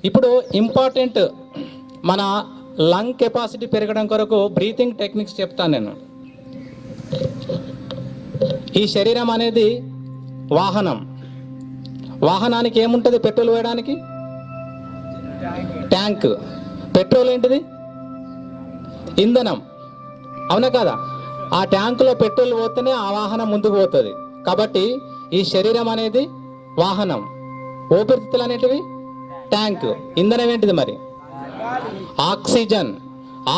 ఇప్పుడు ఇంపార్టెంట్ మన lung capacity పెరగడం కొరకు బ్రీతింగ్ టెక్నిక్స్ చెప్తాను నేను. ఈ శరీరం అనేది వాహనం. వాహనానికి ఏముంటుంది? పెట్రోల్ వేయడానికి ట్యాంక్. పెట్రోల్ ఏంటిది? ఇంధనం. అవునా కదా? ఆ ట్యాంకులో పెట్రోల్ పోతేనే ఆ వాహనం ముందుకు పోతుంది. కాబట్టి ఈ శరీరం అనేది వాహనం, ఊపిరితిత్తులు అనేటివి ట్యాంక్. ఇంధనం ఏంటిది మరి? ఆక్సిజన్.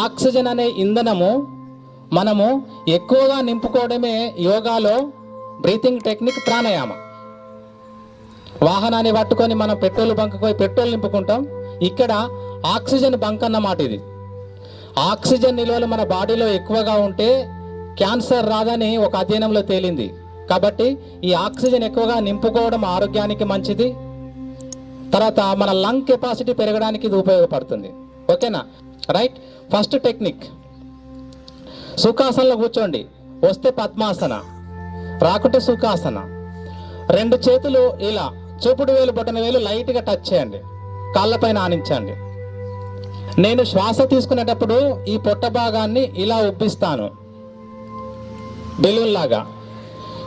ఆక్సిజన్ అనే ఇంధనము మనము ఎక్కువగా నింపుకోవడమే యోగాలో బ్రీతింగ్ టెక్నిక్, ప్రాణాయామం. వాహనాన్ని పట్టుకొని మనం పెట్రోల్ బంక్ పోయి పెట్రోల్ నింపుకుంటాం. ఇక్కడ ఆక్సిజన్ బంక్ అన్నమాట ఇది. ఆక్సిజన్ నిల్వలు మన బాడీలో ఎక్కువగా ఉంటే క్యాన్సర్ రాదని ఒక అధ్యయనంలో తేలింది. కాబట్టి ఈ ఆక్సిజన్ ఎక్కువగా నింపుకోవడం ఆరోగ్యానికి మంచిది. తర్వాత మన లంగ్ కెపాసిటీ పెరగడానికి ఇది ఉపయోగపడుతుంది. ఓకేనా? రైట్. ఫస్ట్ టెక్నిక్, సుఖాసనలో కూర్చోండి. వస్తే పద్మాసన, రాకుంటే సుఖాసన. 2 చేతులు ఇలా చూపుడు వేలు బొటన వేలు లైట్గా టచ్ చేయండి, కాళ్ళపైన ఆనించండి. నేను శ్వాస తీసుకునేటప్పుడు ఈ పొట్ట భాగాన్ని ఇలా ఉబ్బిస్తాను బెలూన్ లాగా.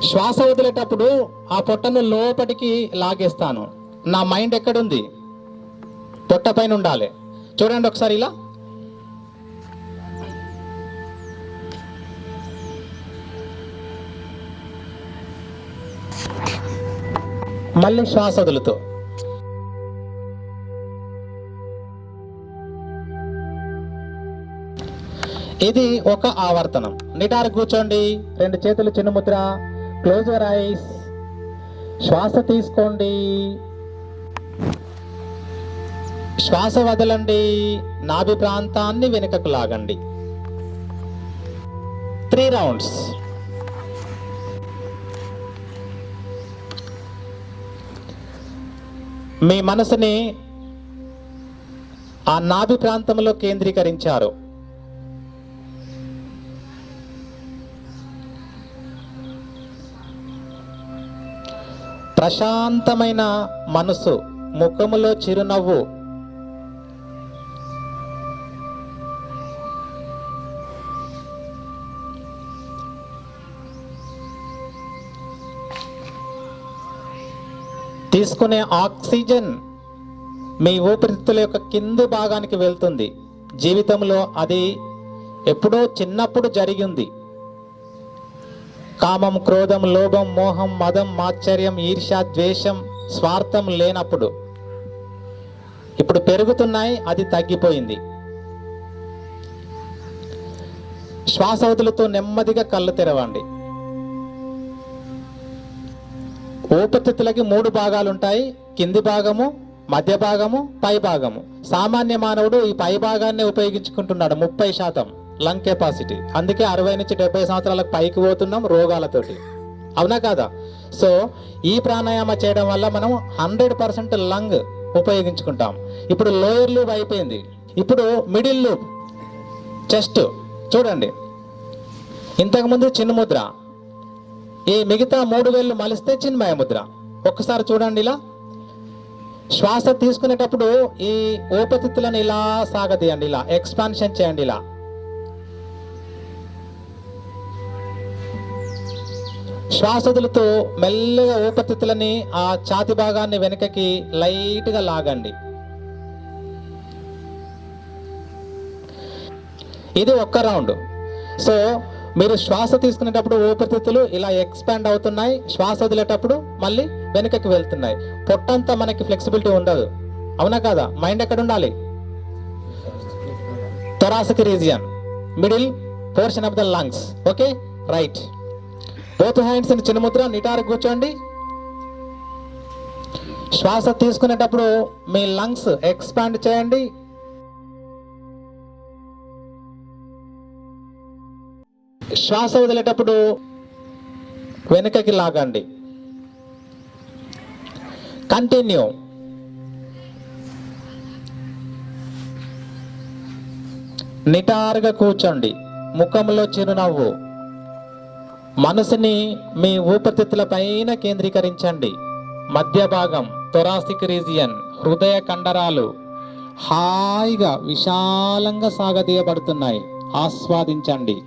శ్వాస వదిలేటప్పుడు ఆ పొట్టను లోపలికి లాగేస్తాను. నా మైండ్ ఎక్కడుంది? పొట్ట పైన ఉండాలి. చూడండి ఒకసారి ఇలా. మళ్ళీ శ్వాస వదులుతూ. ఇది ఒక ఆవర్తనం. నిటారు కూర్చోండి. 2 చేతులు చిన్న ముద్ర. Close your eyes. శ్వాస తీసుకోండి, శ్వాస వదలండి. నాభి ప్రాంతాన్ని వెనుకకు లాగండి. 3 రౌండ్స్. మీ మనసుని ఆ నాభి ప్రాంతంలో కేంద్రీకరించారు. ప్రశాంతమైన మనసు, ముఖములో చిరునవ్వు. తీసుకునే ఆక్సిజన్ మీ ఊపిరితిత్తుల యొక్క కింది భాగానికి వెళ్తుంది. జీవితంలో అది ఎప్పుడో చిన్నప్పుడు జరిగింది. కామం, క్రోధం, లోభం, మోహం, మదం, మాత్సర్యం, ఈర్ష్య, ద్వేషం, స్వార్థం లేనప్పుడు. ఇప్పుడు పెరుగుతున్నాయి, అది తగ్గిపోయింది. శ్వాస వదులుతూ నెమ్మదిగా కళ్ళు తెరవండి. ఊపిరితిత్తులకి 3 భాగాలు ఉంటాయి. కింది భాగము, మధ్య భాగము, పై భాగము. సామాన్య మానవుడు ఈ పై భాగాన్ని ఉపయోగించుకుంటున్నాడు 30% లంగ్ కెపాసిటీ. అందుకే 60 నుంచి 70 సంవత్సరాలకు పైకి పోతున్నాం రోగాలతోటి. అవునా కాదా? సో ఈ ప్రాణాయామ చేయడం వల్ల మనం 100% లంగ్ ఉపయోగించుకుంటాం. ఇప్పుడు లోయర్ లూబ్ అయిపోయింది. ఇప్పుడు మిడిల్ లూబ్, చెస్ట్. చూడండి, ఇంతకుముందు చిన్న ముద్ర. ఈ మిగతా 3 వేళ్ళు మలిస్తే చిన్మయ ముద్ర. ఒక్కసారి చూడండి ఇలా. శ్వాస తీసుకునేటప్పుడు ఈ ఊపిరితిత్తులను ఇలా సాగదీయండి, ఇలా ఎక్స్పాన్షన్ చేయండి. ఇలా శ్వాస వదులుతూ మెల్లగా ఊపిరితిత్తులని ఆ ఛాతి భాగాన్ని వెనుకకి లైట్గా లాగండి. ఇది ఒక్క రౌండ్. సో మీరు శ్వాస తీసుకునేటప్పుడు ఊపిరితిత్తులు ఇలా ఎక్స్పాండ్ అవుతున్నాయి, శ్వాస వదిలేటప్పుడు మళ్ళీ వెనుకకి వెళ్తున్నాయి. పొట్టంతా మనకి ఫ్లెక్సిబిలిటీ ఉండదు. అవునా కాదా? మైండ్ ఎక్కడ ఉండాలి? Thoracic region, middle portion of the lungs. Okay, right. Both hands in చిన్న ముద్ర. నిటారు కూర్చోండి. శ్వాస తీసుకునేటప్పుడు మీ లంగ్స్ ఎక్స్పాండ్ చేయండి. శ్వాస వదిలేటప్పుడు వెనుకకి లాగండి. కంటిన్యూ. నిటారుగా కూర్చోండి, ముఖంలో చిరునవ్వు. మనసుని మీ ఊపిరితిత్తుల పైన కేంద్రీకరించండి. మధ్య భాగం థొరాసిక్ రీజియన్, హృదయ కండరాలు, హాయిగా విశాలంగా సాగదీయబడుతున్నాయి. ఆస్వాదించండి.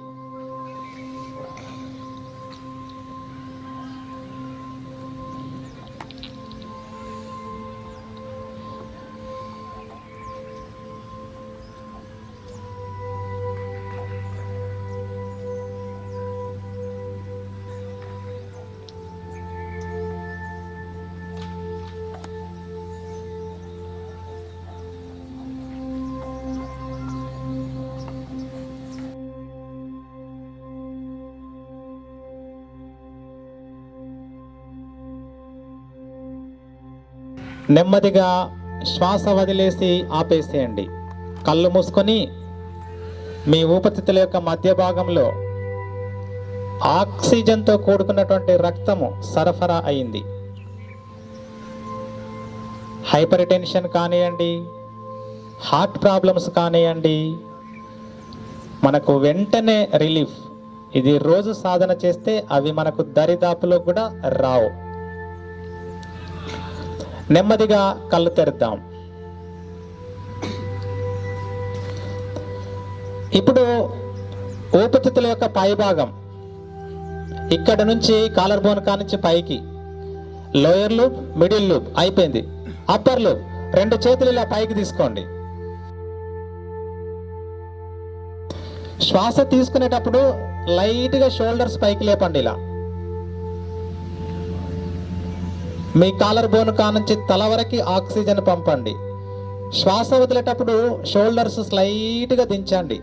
నెమ్మదిగా శ్వాస వదిలేసి ఆపేసేయండి. కళ్ళు మూసుకొని మీ ఊపిరితిత్తుల యొక్క మధ్య భాగంలో ఆక్సిజన్తో కూడుకున్నటువంటి రక్తము సరఫరా అయింది. హైపర్ టెన్షన్ కానివ్వండి, హార్ట్ ప్రాబ్లమ్స్ కానివ్వండి, మనకు వెంటనే రిలీఫ్. ఇది రోజు సాధన చేస్తే అవి మనకు దరిదాపులో కూడా రావు. నెమ్మదిగా కళ్ళు తెరుద్దాం. ఇప్పుడు ఊపిరితిత్తుల యొక్క పై భాగం ఇక్కడ నుంచి కాలర్ బోన్ కానించి పైకి లోయర్ లూప్, మిడిల్ లూప్ అయిపోయింది. అప్పర్ లూప్ 2 చేతులు ఇలా పైకి తీసుకోండి. శ్వాస తీసుకునేటప్పుడు లైట్గా షోల్డర్స్ పైకి లేపండి. ఇలా మీ కాలర్ బోన్ కానుంచి తల వరకు ఆక్సిజన్ పంపండి. శ్వాస వదిలేటప్పుడు షోల్డర్స్ స్లైట్గా దించండి,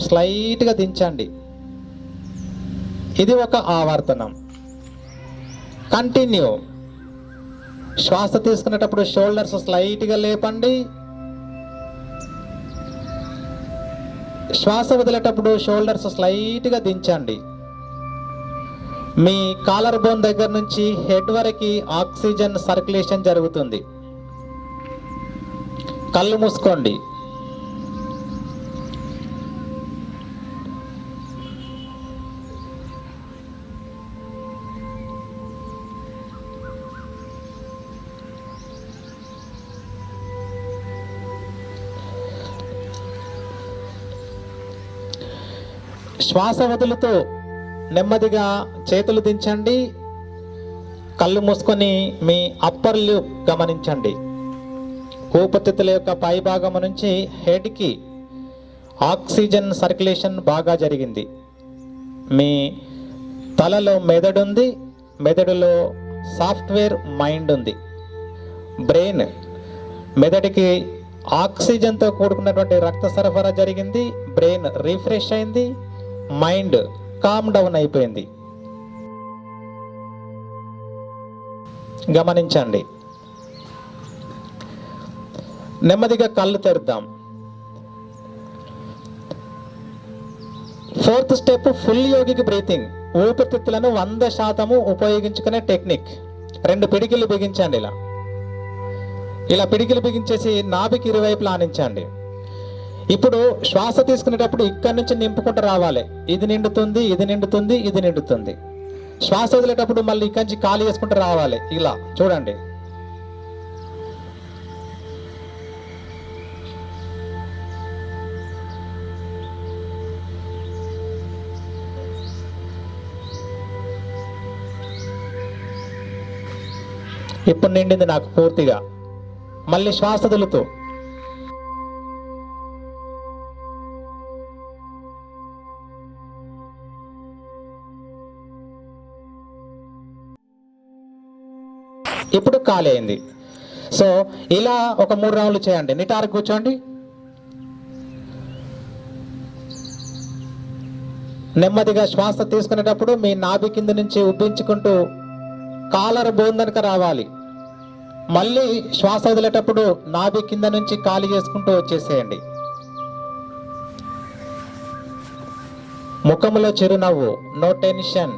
స్లైట్గా దించండి. ఇది ఒక ఆవర్తనం. కంటిన్యూ. శ్వాస తీసుకునేటప్పుడు షోల్డర్స్ స్లైట్గా లేపండి. శ్వాస వదిలేటప్పుడు షోల్డర్స్ స్లైట్గా దించండి. మీ కాలర్ బోన్ దగ్గర నుంచి హెడ్ వరకు ఆక్సిజన్ సర్క్యులేషన్ జరుగుతుంది. కళ్ళు మూసుకోండి. శ్వాస వదులుతూ నెమ్మదిగా చేతులు దించండి. కళ్ళు మూసుకొని మీ అప్పర్ లిప్ గమనించండి. ఊపిరితిత్తుల యొక్క పై భాగం నుంచి హెడ్కి ఆక్సిజన్ సర్క్యులేషన్ బాగా జరిగింది. మీ తలలో మెదడు ఉంది, మెదడులో సాఫ్ట్వేర్ మైండ్ ఉంది. బ్రెయిన్, మెదడుకి ఆక్సిజన్తో కూడుకున్నటువంటి రక్త సరఫరా జరిగింది. బ్రెయిన్ రిఫ్రెష్ అయింది, మైండ్ కామ్ డౌన్ అయిపోయింది. గమనించండి. నెమ్మదిగా కళ్ళు తెరుద్దాం. 4th step full yogic breathing. ఊపిరితిత్తులను 100% ఉపయోగించుకునే టెక్నిక్. 2 పిడికిలు బిగించండి. ఇలా పిడికిలు బిగించేసి నాభికి ఇరువైపులా ఆనించండి. ఇప్పుడు శ్వాస తీసుకునేటప్పుడు ఇక్కడి నుంచి నింపుకుంటూ రావాలి. ఇది నిండుతుంది, ఇది నిండుతుంది, ఇది నిండుతుంది. శ్వాస వదిలేటప్పుడు మళ్ళీ ఇక్కడి నుంచి ఖాళీ చేసుకుంటూ రావాలి. ఇలా చూడండి. ఇప్పుడు నిండింది నాకు పూర్తిగా. మళ్ళీ శ్వాస వదులుతూ ఇప్పుడు ఖాళీ అయింది. సో ఇలా ఒక 3 రౌండ్లు చేయండి. నిటారు కూర్చోండి. నెమ్మదిగా శ్వాస తీసుకునేటప్పుడు మీ నాభి కింద నుంచి ఉబ్బించుకుంటూ కాలర్ బోన్ కనుక రావాలి. మళ్ళీ శ్వాస వదిలేటప్పుడు నాభి కింద నుంచి ఖాళీ చేసుకుంటూ వచ్చేసేయండి. ముఖంలో చిరునవ్వు, నో టెన్షన్.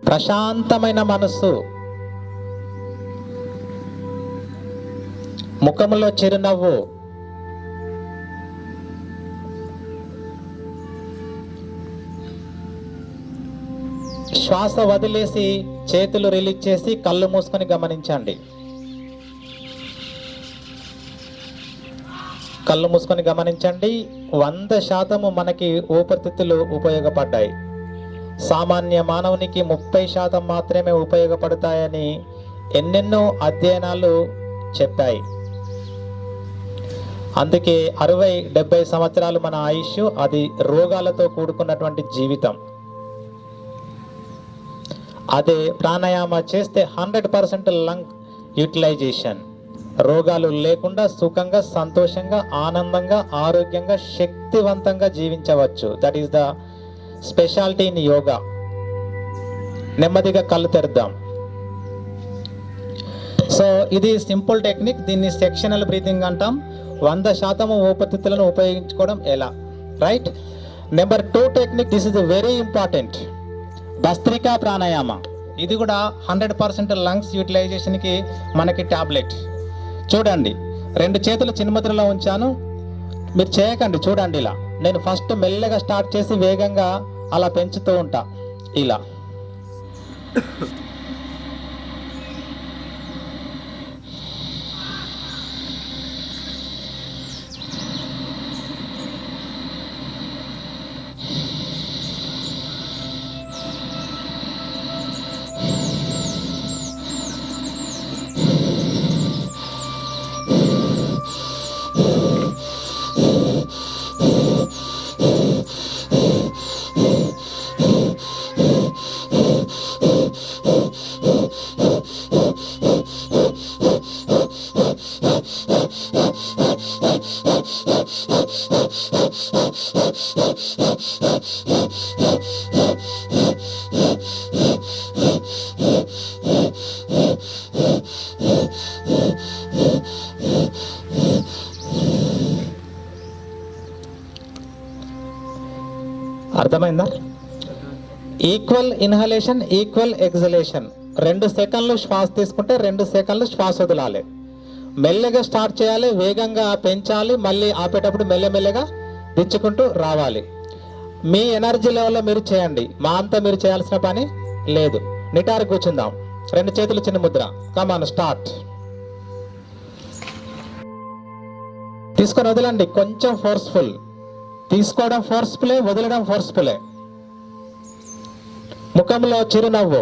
ప్రశాంతమైన మనస్సు, ముఖంలో చిరునవ్వు. శ్వాస వదిలేసి చేతులు రిలీజ్ చేసి కళ్ళు మూసుకొని గమనించండి. కళ్ళు మూసుకొని గమనించండి. 100% మనకి ఊపిరితిత్తులు ఉపయోగపడ్డాయి. సామాన్య మానవునికి 30% మాత్రమే ఉపయోగపడతాయని ఎన్నెన్నో అధ్యయనాలు చెప్పాయి. అందుకే 60-70 సంవత్సరాలు మన ఆయుష్, అది రోగాలతో కూడుకున్నటువంటి జీవితం. అదే ప్రాణాయామ చేస్తే 100% లంగ్ యూటిలైజేషన్, రోగాలు లేకుండా సుఖంగా, సంతోషంగా, ఆనందంగా, ఆరోగ్యంగా, శక్తివంతంగా జీవించవచ్చు. That is the speciality in yoga. నెమ్మదిగా కళ్ళు తెరుద్దాం. సో ఇది సింపుల్ టెక్నిక్. దీన్ని సెక్షనల్ బ్రీతింగ్ అంటాం. 100% ఊపిరితిత్తులను ఉపయోగించుకోవడం ఎలా, right? Number 2 technique, this is very important, Bhastrika pranayama. ఇది కూడా 100% లంగ్స్ యూటిలైజేషన్కి మనకి టాబ్లెట్. చూడండి, 2 చేతులు చిన్ముద్రలో ఉంచాను. మీరు చేయకండి, చూడండి ఇలా. నేను ఫస్ట్ మెల్లగా స్టార్ట్ చేసి వేగంగా అలా పెంచుతూ ఉంటా. ఇలా అర్థమైందా? Equal inhalation, equal exhalation. 2 సెకండ్లు శ్వాస తీసుకుంటే 2 సెకండ్లు శ్వాస వదలాలి. మెల్లగా స్టార్ట్ చేయాలి, వేగంగా పెంచాలి, మళ్ళీ ఆపేటప్పుడు మెల్లమెల్లగా దించుకుంటూ రావాలి. మీ ఎనర్జీ లెవెల్లో మీరు చేయండి. మా అంతా మీరు చేయాల్సిన పని లేదు. నిటారు కూర్చుందాం. 2 చేతులు చిన్న ముద్ర. కమాన్, స్టార్ట్. తీసుకొని వదలండి. కొంచెం ఫోర్స్ఫుల్. తీసుకోవడం ఫోర్స్ఫుల్లే, వదలడం ఫోర్స్ఫుల్లే. ముఖంలో చిరునవ్వు.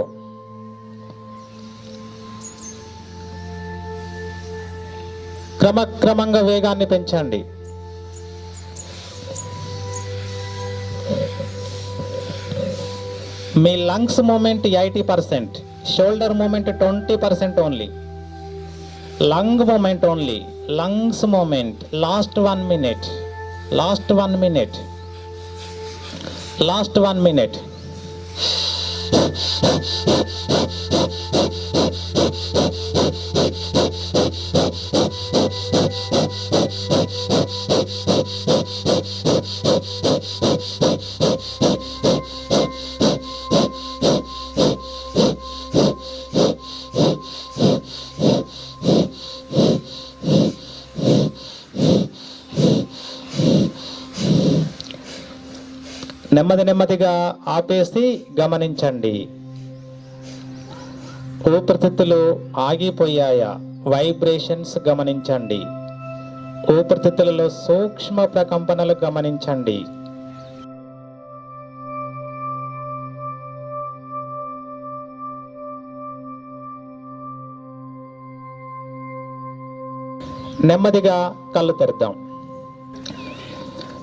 క్రమక్రమంగా వేగాన్ని పెంచండి. మీ lungs movement 80%, shoulder movement 20% only. Lung movement only, lungs movement. Last 1 minute, last 1 minute, last 1 minute. నెమ్మదిగా ఆపేసి గమనించండి. ఊపిరితిత్తులు ఆగిపోయాయా? వైబ్రేషన్స్ గమనించండి. ఊపిరితిత్తులలో సూక్ష్మ ప్రకంపనలు గమనించండి. నెమ్మదిగా కళ్ళు తెరుద్దాం.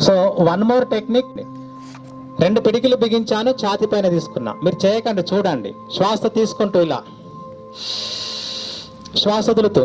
So 1 more technique. 2 పిడికిలు బిగించాను, ఛాతి పైన తీసుకున్నా. మీరు చేయకండి, చూడండి. శ్వాస తీసుకుంటూ ఇలా, శ్వాస వదులుతూ.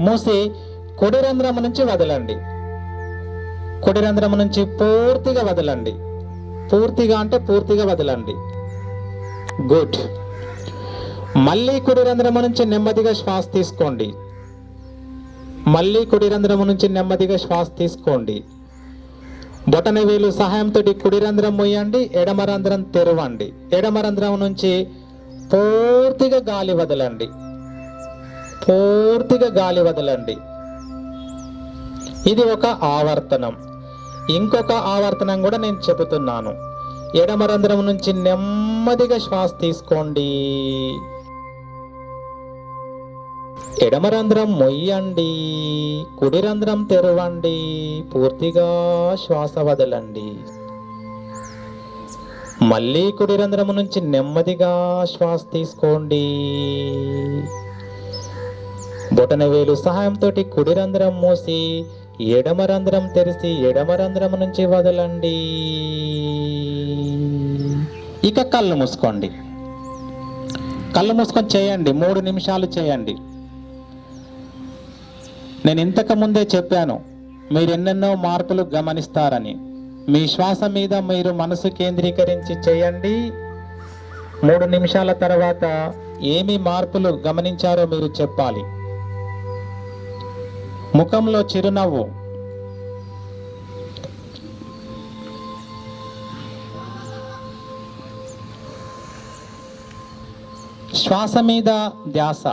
మూసి కుడి రంధ్రం నుంచి వదలండి. కుడి రంధ్రం నుంచి పూర్తిగా వదలండి. పూర్తిగా అంటే పూర్తిగా వదలండి. గుడ్. మళ్ళీ కుడి రంధ్రం నుంచి నెమ్మదిగా శ్వాస తీసుకోండి. మళ్ళీ కుడి రంధ్రం నుంచి నెమ్మదిగా శ్వాస తీసుకోండి. బొటన వేలు సహాయంతో కుడి రంధ్రం మూయండి, ఎడమ రంధ్రం తెరవండి. ఎడమ రంధ్రం నుంచి పూర్తిగా గాలి వదలండి. పూర్తిగా గాలి వదలండి. ఇది ఒక ఆవర్తనం. ఇంకొక ఆవర్తనం కూడా నేను చెబుతున్నాను. ఎడమ రంధ్రం నుంచి నెమ్మదిగా శ్వాస తీసుకోండి. ఎడమ రంధ్రం మొయ్యండి, కుడి రంధ్రం తెరవండి, పూర్తిగా శ్వాస వదలండి. మళ్ళీ కుడి రంధ్రం నుంచి నెమ్మదిగా శ్వాస తీసుకోండి. బొటన వేలు సహాయంతో కుడి రంధ్రం మూసి ఎడమ రంధ్రం తెరిచి ఎడమ రంధ్రం నుంచి వదలండి. ఇక కళ్ళు మూసుకోండి. కళ్ళు మూసుకొని చేయండి. 3 నిమిషాలు చేయండి. నేను ఇంతకు ముందే చెప్పాను, మీరు ఎన్నెన్నో మార్పులు గమనిస్తారని. మీ శ్వాస మీద మీరు మనసు కేంద్రీకరించి చేయండి. 3 నిమిషాల తర్వాత ఏమి మార్పులు గమనించారో మీరు చెప్పాలి. ముఖంలో చిరునవ్వు, శ్వాస మీద ధ్యాస,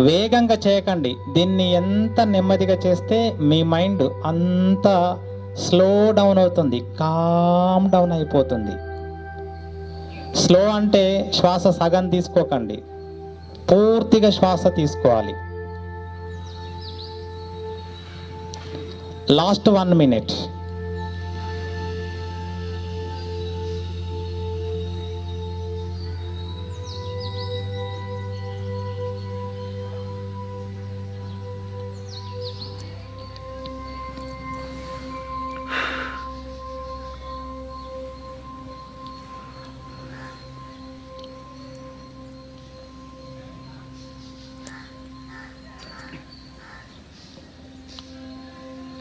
వేగంగా చేయకండి. దీన్ని ఎంత నెమ్మదిగా చేస్తే మీ మైండ్ అంత స్లో డౌన్ అవుతుంది, కామ్ డౌన్ అయిపోతుంది. స్లో అంటే శ్వాస సగం తీసుకోకండి, పూర్తిగా శ్వాస తీసుకోవాలి. Last 1 minute.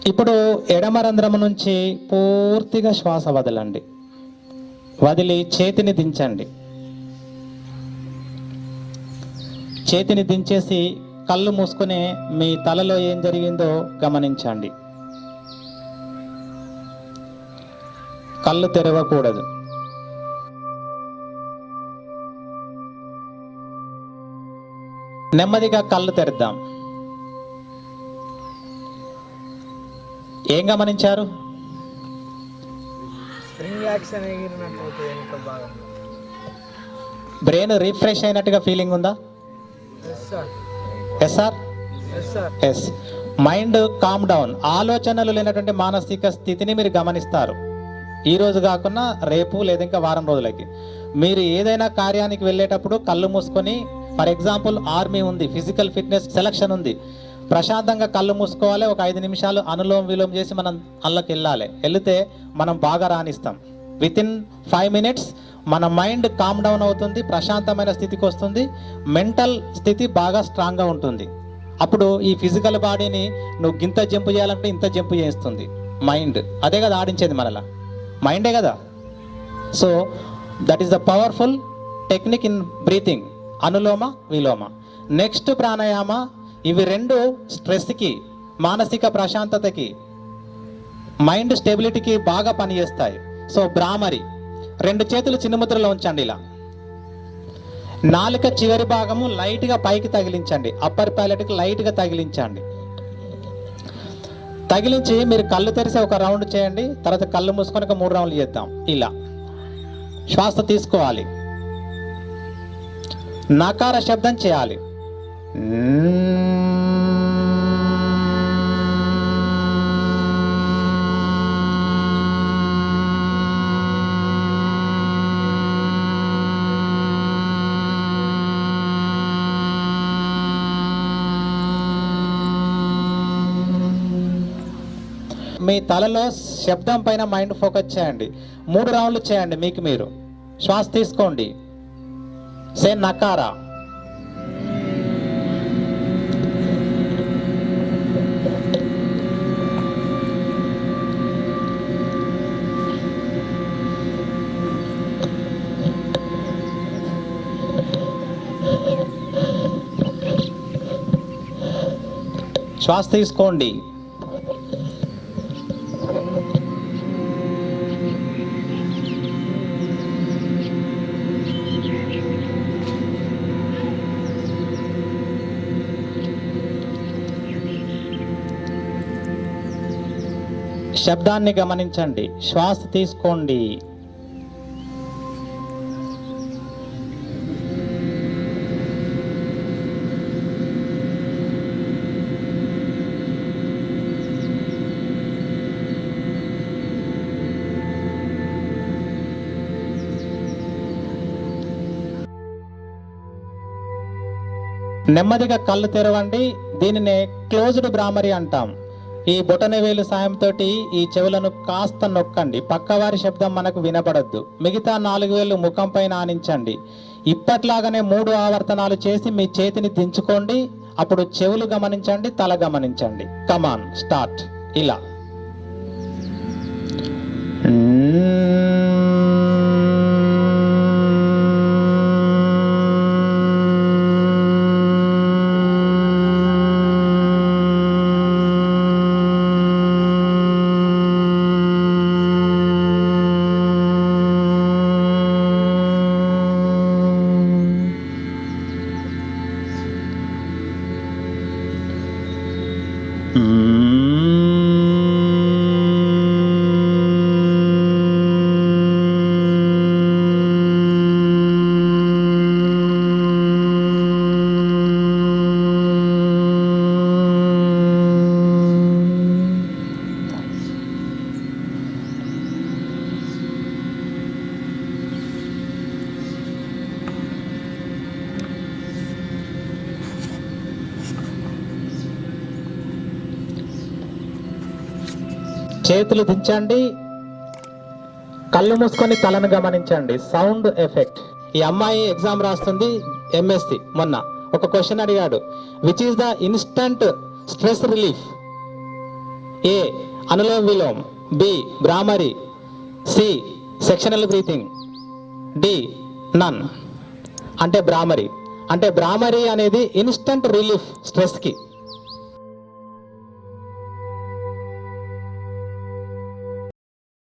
ఇప్పుడు ఎడమ రంధ్రం నుంచి పూర్తిగా శ్వాస వదలండి. వదిలి చేతిని దించండి. చేతిని దించేసి కళ్ళు మూసుకుని మీ తలలో ఏం జరిగిందో గమనించండి. కళ్ళు తెరవకూడదు. నెమ్మదిగా కళ్ళు తెరుద్దాం. ఏం గమనించారు? బ్రెయిన్ రిఫ్రెష్ అయినట్టుగా ఫీలింగ్ ఉందా? Yes sir, yes. Mind calm down, ఆలోచనలు లేనటువంటి మానసిక స్థితిని మీరు గమనిస్తారు. ఈ రోజు కాకుండా రేపు లేదా ఇంకా వారం రోజులకి మీరు ఏదైనా కార్యానికి వెళ్ళేటప్పుడు కళ్ళు మూసుకొని, ఫర్ ఎగ్జాంపుల్ ఆర్మీ ఉంది, ఫిజికల్ ఫిట్నెస్ సెలక్షన్ ఉంది, ప్రశాంతంగా కళ్ళు మూసుకోవాలి. ఒక 5 నిమిషాలు అనులోమ విలోమ చేసి మనం అల్లకి వెళ్ళాలి. వెళితే మనం బాగా రాణిస్తాం. వితిన్ 5 మినిట్స్ మన మైండ్ కామ్ డౌన్ అవుతుంది, ప్రశాంతమైన స్థితికి వస్తుంది, మెంటల్ స్థితి బాగా స్ట్రాంగ్గా ఉంటుంది. అప్పుడు ఈ ఫిజికల్ బాడీని నువ్వు గింత జంపు చేయాలంటే ఇంత జంపు చేస్తుంది మైండ్. అదే కదా ఆడించేది, మనలా మైండే కదా. So that is the powerful technique in breathing, anulom విలోమ. నెక్స్ట్ ప్రాణాయామ. ఇవి 2 స్ట్రెస్కి, మానసిక ప్రశాంతతకి, మైండ్ స్టెబిలిటీకి బాగా పనిచేస్తాయి. సో భ్రామరి. 2 చేతులు చిన్నముద్రలో ఉంచండి. ఇలా నాలుక చివరి భాగము లైట్గా పైకి తగిలించండి. అప్పర్ ప్యాలెట్కి లైట్గా తగిలించండి. తగిలించి మీరు కళ్ళు తెరిసి ఒక రౌండ్ చేయండి. తర్వాత కళ్ళు మూసుకొని ఒక 3 రౌండ్లు చేద్దాం. ఇలా శ్వాస తీసుకోవాలి. నకార శబ్దం చేయాలి. మీ తలలో శబ్దం పైన మైండ్ ఫోకస్ చేయండి. 3 రౌండ్లు చేయండి మీకు మీరు. శ్వాస తీసుకోండి. సే నకారా. శ్వాస తీసుకోండి. శబ్దాన్ని గమనించండి. శ్వాస తీసుకోండి. నెమ్మదిగా కళ్ళు తెరవండి. దీనినే క్లోజ్డ్ బ్రాహ్మరీ అంటాం. ఈ బొటనవేలు సాయంతో ఈ చెవులను కాస్త నొక్కండి. పక్కవారి శబ్దం మనకు వినపడద్దు. మిగతా 4 వేలు ముఖం పైన ఆనించండి. ఇప్పట్లాగానే 3 ఆవర్తనాలు చేసి మీ చేతిని దించుకోండి. అప్పుడు చెవులు గమనించండి, తల గమనించండి. Come on start. ఇలా చేతులు దించండి. కళ్ళు మూసుకొని తలను గమనించండి. Sound effect. ఈ అమ్మాయి ఎగ్జామ్ రాస్తుంది ఎంఎస్సి. మొన్న ఒక క్వశ్చన్ అడిగాడు. Which is the instant stress relief? A Anulom Vilom, B Bhramari, C sectional breathing, D none. అంటే బ్రాహ్మరీ. అంటే బ్రాహ్మరీ అనేది ఇన్స్టంట్ రిలీఫ్ స్ట్రెస్కి.